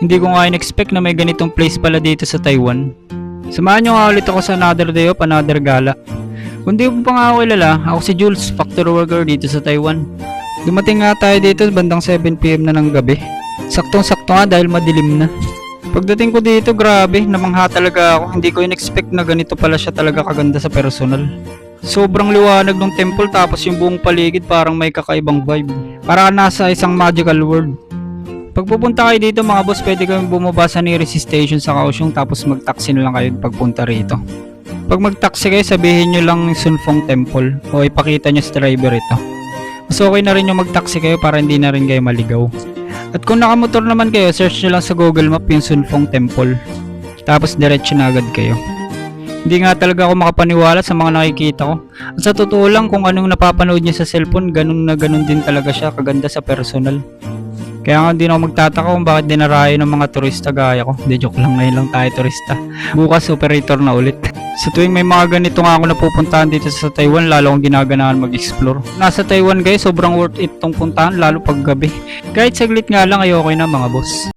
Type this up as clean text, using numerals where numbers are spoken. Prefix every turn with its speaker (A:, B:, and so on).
A: Hindi ko nga in-expect na may ganitong place pala dito sa Taiwan. Samahan nyo nga ulit ako sa another day of another gala. Kung di mo pa nga ako kilala, ako si Jules, factory worker dito sa Taiwan. Dumating nga tayo dito bandang 7 PM na ng gabi. Saktong-sakto nga dahil madilim na. Pagdating ko dito, grabe, namangha talaga ako. Hindi ko in-expect na ganito pala siya talaga kaganda sa personal. Sobrang liwanag ng temple tapos yung buong paligid parang may kakaibang vibe. Para nasa isang magical world. Pag pupunta kayo dito mga boss, pwede kayong bumaba sa nearest station sa Kaohsiung tapos mag-taxi na lang kayo pagpunta rito. Pag mag-taxi kayo, sabihin nyo lang Sunfeng Temple o ipakita nyo sa driver ito. Mas okay na rin yung mag-taxi kayo para hindi na rin kayo maligaw. At kung nakamotor naman kayo, search nyo lang sa Google Map yung Sunfeng Temple. Tapos diretso na agad kayo. Hindi nga talaga ako makapaniwala sa mga nakikita ko. At sa totoo lang, kung anong napapanood niya sa cellphone, ganun na ganun din talaga siya kaganda sa personal. Kaya nga hindi na ako magtataka kung bakit dinarayo ng mga turista gaya ko. Hindi, joke lang, ngayon lang tayo turista. Bukas operator na ulit. Sa tuwing may mga ganito nga ako napupuntahan dito sa Taiwan, lalo akong ginaganahan mag-explore. Nasa Taiwan guys, sobrang worth it tong puntahan lalo pag gabi. Kahit saglit nga lang ay okay na mga boss.